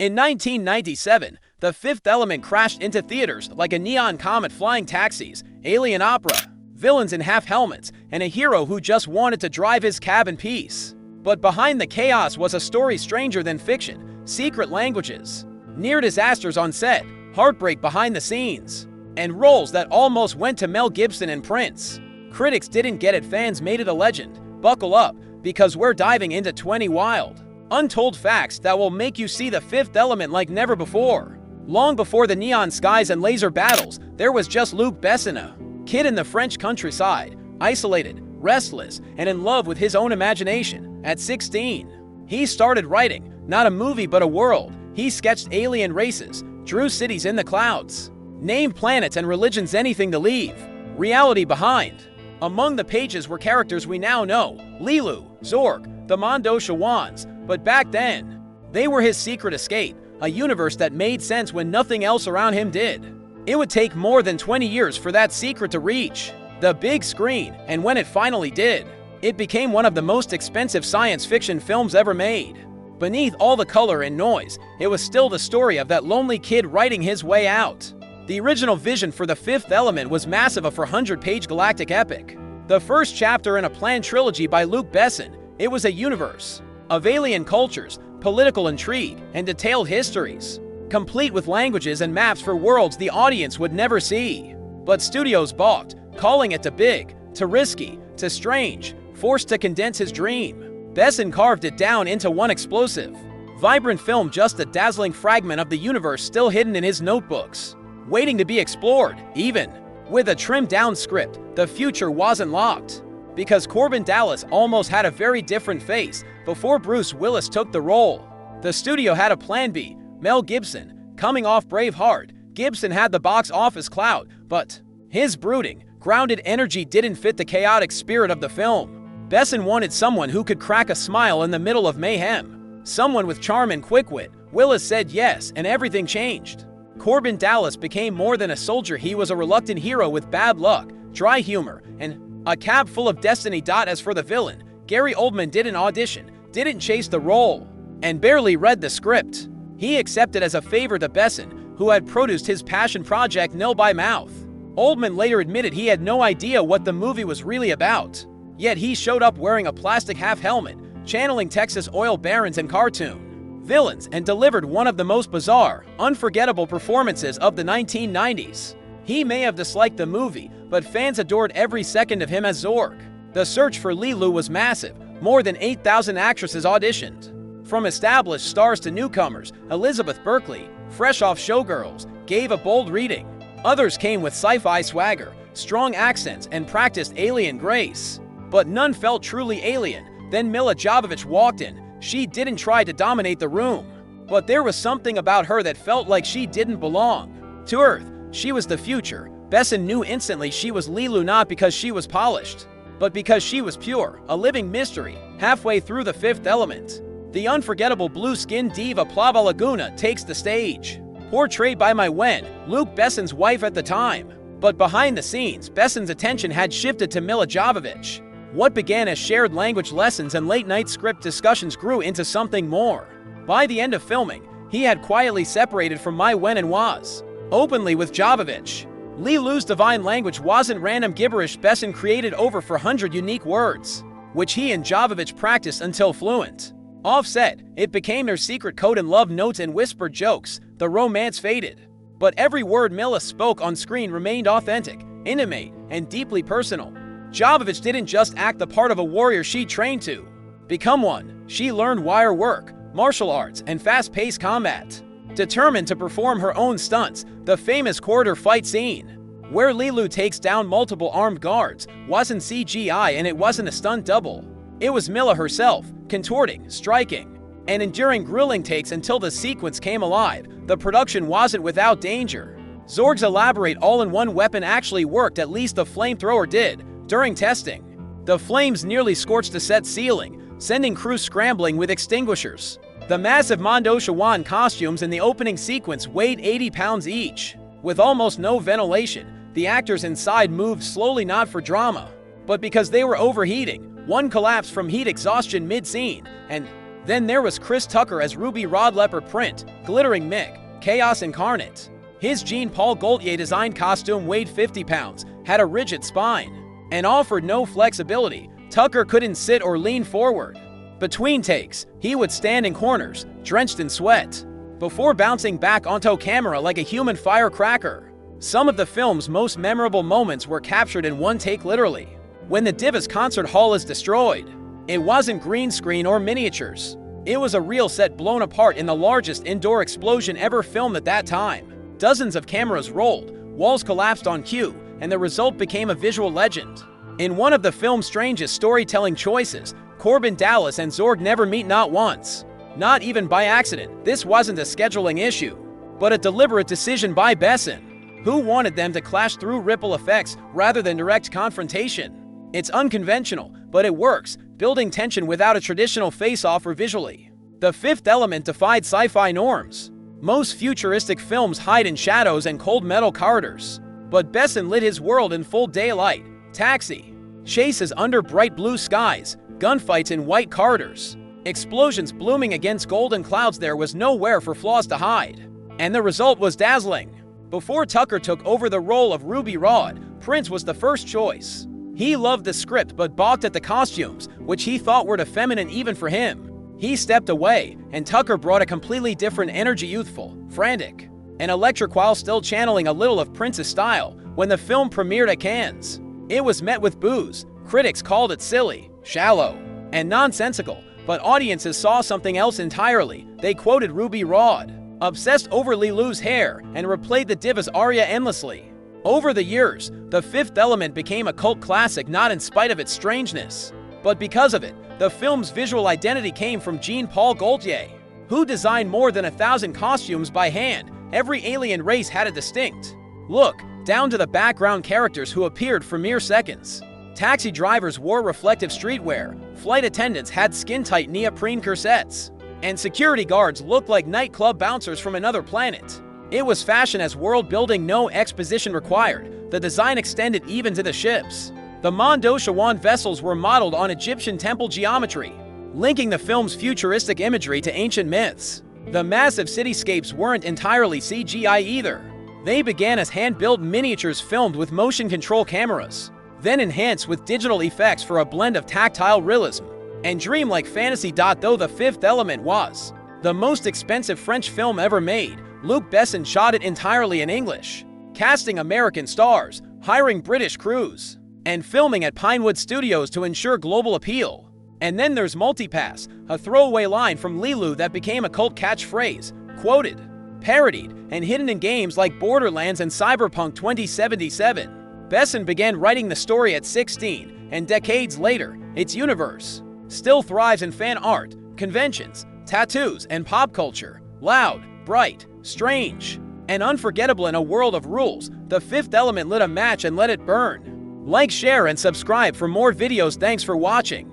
In 1997, The Fifth Element crashed into theaters like a neon comet flying taxis, alien opera, villains in half helmets, and a hero who just wanted to drive his cab in peace. But behind the chaos was a story stranger than fiction, secret languages, near disasters on set, heartbreak behind the scenes, and roles that almost went to Mel Gibson and Prince. Critics didn't get it, fans made it a legend. Buckle up, because we're diving into 20 wild, untold facts that will make you see The Fifth Element like never before. Long before the neon skies and laser battles, there was just Luc Besson, a kid in the French countryside, isolated, restless, and in love with his own imagination. At 16, he started writing, not a movie but a world. He sketched alien races, drew cities in the clouds, named planets and religions, anything to leave reality behind. Among the pages were characters we now know, Lilu, Zork, the Mondoshaans, but back then, they were his secret escape, a universe that made sense when nothing else around him did. It would take more than 20 years for that secret to reach the big screen, and when it finally did, it became one of the most expensive science fiction films ever made. Beneath all the color and noise, it was still the story of that lonely kid writing his way out. The original vision for The Fifth Element was massive, a 400-page galactic epic. The first chapter in a planned trilogy by Luc Besson. It was a universe of alien cultures, political intrigue, and detailed histories, complete with languages and maps for worlds the audience would never see. But studios balked, calling it too big, too risky, too strange, forced to condense his dream. Besson carved it down into one explosive, vibrant film, just a dazzling fragment of the universe still hidden in his notebooks, waiting to be explored. Even with a trimmed-down script, the future wasn't locked, because Corbin Dallas almost had a very different face before Bruce Willis took the role. The studio had a plan B, Mel Gibson, coming off Braveheart. Gibson had the box office clout, but his brooding, grounded energy didn't fit the chaotic spirit of the film. Besson wanted someone who could crack a smile in the middle of mayhem, someone with charm and quick wit. Willis said yes, and everything changed. Corbin Dallas became more than a soldier. He was a reluctant hero with bad luck, dry humor, and a cab full of destiny. As for the villain, Gary Oldman didn't audition, didn't chase the role, and barely read the script. He accepted as a favor to Besson, who had produced his passion project nil by mouth. Oldman later admitted he had no idea what the movie was really about. Yet he showed up wearing a plastic half-helmet, channeling Texas oil barons and cartoon villains, and delivered one of the most bizarre, unforgettable performances of the 1990s. He may have disliked the movie, but fans adored every second of him as Zork. The search for Lilu was massive. More than 8,000 actresses auditioned. From established stars to newcomers, Elizabeth Berkley, fresh off Showgirls, gave a bold reading. Others came with sci-fi swagger, strong accents, and practiced alien grace. But none felt truly alien. Then Milla Jovovich walked in. She didn't try to dominate the room, but there was something about her that felt like she didn't belong to Earth. She was the future. Besson knew instantly she was Lilu, not because she was polished, but because she was pure, a living mystery. Halfway through The Fifth Element, the unforgettable blue-skinned diva Plava Laguna takes the stage, portrayed by my Wen, Luc Besson's wife at the time. But behind the scenes, Besson's attention had shifted to Milla Jovovich. What began as shared language lessons and late-night script discussions grew into something more. By the end of filming, he had quietly separated from my Wen and was openly with Jovovich. Lilu's divine language wasn't random gibberish. Besson created over 400 unique words, which he and Jovovich practiced until fluent. Offset, it became their secret code, and love notes and whispered jokes. The romance faded, but every word Milla spoke on screen remained authentic, intimate, and deeply personal. Jovovich didn't just act the part of a warrior, she trained to become one. She learned wire work, martial arts, and fast-paced combat. Determined to perform her own stunts, the famous corridor fight scene, where Lilu takes down multiple armed guards, wasn't CGI, and it wasn't a stunt double. It was Milla herself, contorting, striking, and enduring grilling takes until the sequence came alive. The production wasn't without danger. Zorg's elaborate all-in-one weapon actually worked, at least the flamethrower did. During testing, the flames nearly scorched the set ceiling, sending crew scrambling with extinguishers. The massive Mondoshawan costumes in the opening sequence weighed 80 pounds each. With almost no ventilation, the actors inside moved slowly, not for drama, but because they were overheating. One collapsed from heat exhaustion mid-scene, and Then there was Chris Tucker as Ruby Rhod Leopard Print, Glittering Mick, Chaos Incarnate. His Jean-Paul Gaultier designed costume weighed 50 pounds, had a rigid spine, and offered no flexibility. Tucker couldn't sit or lean forward. Between takes, he would stand in corners, drenched in sweat, before bouncing back onto camera like a human firecracker. Some of the film's most memorable moments were captured in one take literally. When the Divas concert hall is destroyed, it wasn't green screen or miniatures. It was a real set blown apart in the largest indoor explosion ever filmed at that time. Dozens of cameras rolled, walls collapsed on cue, and the result became a visual legend. In one of the film's strangest storytelling choices, Corbin Dallas and Zorg never meet not once. Not even by accident. This wasn't a scheduling issue, but a deliberate decision by Besson, who wanted them to clash through ripple effects rather than direct confrontation. It's unconventional, but it works, building tension without a traditional face-off or visually. The Fifth Element defied sci-fi norms. Most futuristic films hide in shadows and cold metal corridors, but Besson lit his world in full daylight. Taxi. Chases under bright blue skies, gunfights in white corridors, explosions blooming against golden clouds. There was nowhere for flaws to hide, and the result was dazzling. Before Tucker took over the role of Ruby Rhod, Prince was the first choice. He loved the script but balked at the costumes, which he thought were too feminine even for him. He stepped away, and Tucker brought a completely different energy, youthful, frantic, and electric, while still channeling a little of Prince's style. When the film premiered at Cannes, it was met with boos. Critics called it silly, shallow, and nonsensical, but audiences saw something else entirely. They quoted Ruby Rhod, obsessed over Lilu's hair, and replayed the Divas aria endlessly. Over the years, The Fifth Element became a cult classic, not in spite of its strangeness, but because of it. The film's visual identity came from Jean-Paul Gaultier, who designed more than 1,000 costumes by hand. Every alien race had a distinct look, down to the background characters who appeared for mere seconds. Taxi drivers wore reflective streetwear, flight attendants had skin-tight neoprene corsets, and security guards looked like nightclub bouncers from another planet. It was fashion as world-building, no exposition required. The design extended even to the ships. The Mondoshawan vessels were modeled on Egyptian temple geometry, linking the film's futuristic imagery to ancient myths. The massive cityscapes weren't entirely CGI either. They began as hand-built miniatures filmed with motion control cameras, then enhanced with digital effects for a blend of tactile realism and dreamlike fantasy. Though The Fifth Element was the most expensive French film ever made, Luc Besson shot it entirely in English, casting American stars, hiring British crews, and filming at Pinewood Studios to ensure global appeal. And then there's Multipass, a throwaway line from Lilu that became a cult catchphrase, quoted, parodied, and hidden in games like Borderlands and Cyberpunk 2077. Besson began writing the story at 16, and decades later, its universe still thrives in fan art, conventions, tattoos, and pop culture. Loud, bright, strange, and unforgettable in a world of rules, The Fifth Element lit a match and let it burn. Like, share, and subscribe for more videos. Thanks for watching.